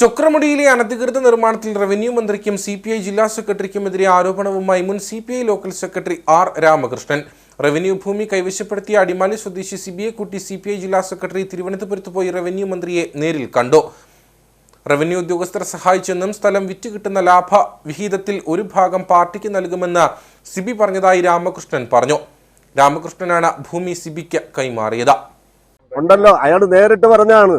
ചൊക്രമുടിയിലെ അനധികൃത നിർമ്മാണത്തിൽ റവന്യൂ മന്ത്രിക്കും സിപിഐ ജില്ലാ സെക്രട്ടറിക്കുമെതിരെ ആരോപണവുമായി മുൻ CPI local secretary R Ramakrishnan. Revenue ഭൂമി കൈവശപ്പെടുത്തിയ അടിമാലി സ്വദേശി സിബിയെ കൂട്ടി സിപിഐ ജില്ലാ സെക്രട്ടറി തിരുവനന്തപുരത്ത് പോയി റവന്യൂ മന്ത്രിയെ നേരിൽ കണ്ടു. റവന്യൂ ഉദ്യോഗസ്ഥർ സഹായിച്ചെന്നും സ്ഥലം വിറ്റുകിട്ടുന്ന ലാഭ വിഹിതത്തിൽ ഒരു ഭാഗം പാർട്ടിക്ക് നൽകുമെന്ന് സിബി പറഞ്ഞതായി രാമകൃഷ്ണൻ പറഞ്ഞു. രാമകൃഷ്ണനാണ് ഭൂമി സിബിക്ക് കൈമാറിയത്. ഉണ്ടല്ലോ, അയാൾ നേരിട്ട് പറഞ്ഞാണ്.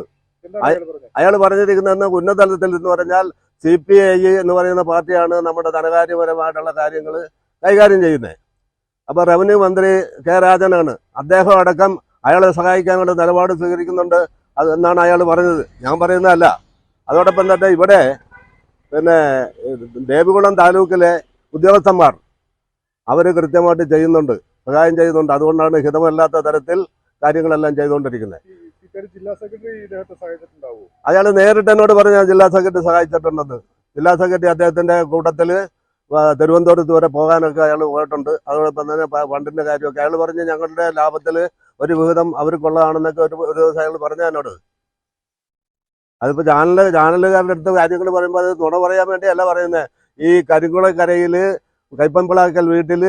അയാൾ പറഞ്ഞിരിക്കുന്നതെന്ന് ഉന്നതതലത്തിൽ എന്ന് പറഞ്ഞാൽ CPI എന്ന് പറയുന്ന പാർട്ടിയാണ് നമ്മുടെ ധനകാര്യപരമായിട്ടുള്ള കാര്യങ്ങൾ കൈകാര്യം ചെയ്യുന്നത്. അപ്പോൾ റവന്യൂ മന്ത്രി കെ രാജനാണ്. അദ്ദേഹം അടക്കം അയാളെ സഹായിക്കാനുള്ള നിലപാട് സ്വീകരിക്കുന്നുണ്ട് എന്നാണ് അയാൾ പറഞ്ഞത്. ഞാൻ പറയുന്നതല്ല. അതോടൊപ്പം തന്നെ ഇവിടെ ദേവികുളം താലൂക്കിലെ ഉദ്യോഗസ്ഥന്മാർ അവർ കൃത്യമായിട്ട് ചെയ്യുന്നുണ്ട്, സഹായം ചെയ്യുന്നുണ്ട്. അതുകൊണ്ടാണ് ഹിതമല്ലാത്ത തരത്തിൽ കാര്യങ്ങളെല്ലാം ചെയ്തുകൊണ്ടിരിക്കുന്നത്. അയാൾ നേരിട്ട് എന്നോട് പറഞ്ഞ ജില്ലാ സെക്രട്ടറി സഹായിച്ചിട്ടുണ്ടെന്ന്. ജില്ലാ സെക്രട്ടറി അദ്ദേഹത്തിന്റെ കൂട്ടത്തിൽ തിരുവനന്തപുരത്ത് വരെ പോകാനൊക്കെ അയാൾ പോയിട്ടുണ്ട്. അതോടൊപ്പം തന്നെ ഫണ്ടിന്റെ കാര്യമൊക്കെ അയാൾ പറഞ്ഞ് ഞങ്ങളുടെ ലാഭത്തിൽ ഒരു വിഹിതം അവർക്കുള്ളതാണെന്നൊക്കെ ഒരു ദിവസം അയാൾ പറഞ്ഞ എന്നോട്. അതിപ്പോ ചാനലുകാരുടെ അടുത്ത് കാര്യങ്ങൾ പറയുമ്പോൾ അത് നുണ പറയാൻ വേണ്ടിയല്ല പറയുന്നത്. ഈ കരിങ്കുളക്കരയിൽ കൈപ്പമ്പിളാക്കൽ വീട്ടിൽ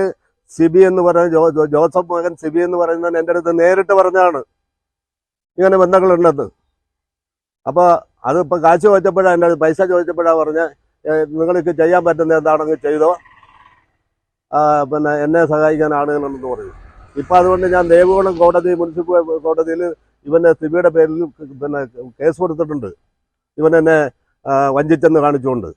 സിബി എന്ന് പറയുന്ന ജോസഫ് മകൻ സിബി എന്ന് പറയുന്നത് എൻ്റെ അടുത്ത് നേരിട്ട് പറഞ്ഞാണ് ഇങ്ങനെ ബന്ധങ്ങളുണ്ടെന്ന്. അപ്പോൾ അതിപ്പോൾ കാശ് ചോദിച്ചപ്പോഴാണ് എൻ്റെ പൈസ ചോദിച്ചപ്പോഴാണ് പറഞ്ഞ് നിങ്ങൾക്ക് ചെയ്യാൻ പറ്റുന്ന എന്താണെങ്കിൽ ചെയ്തോ, എന്നെ സഹായിക്കാൻ ആളുകളുണ്ടെന്ന് പറഞ്ഞു. ഇപ്പം അതുകൊണ്ട് ഞാൻ ദേവികുളം കോടതി മുനിസിപ്പൽ കോടതിയിൽ ഇവൻ്റെ സിബിയുടെ പേരിൽ കേസ് കൊടുത്തിട്ടുണ്ട്. ഇവൻ എന്നെ വഞ്ചിച്ചെന്ന് കാണിച്ചുകൊണ്ട്.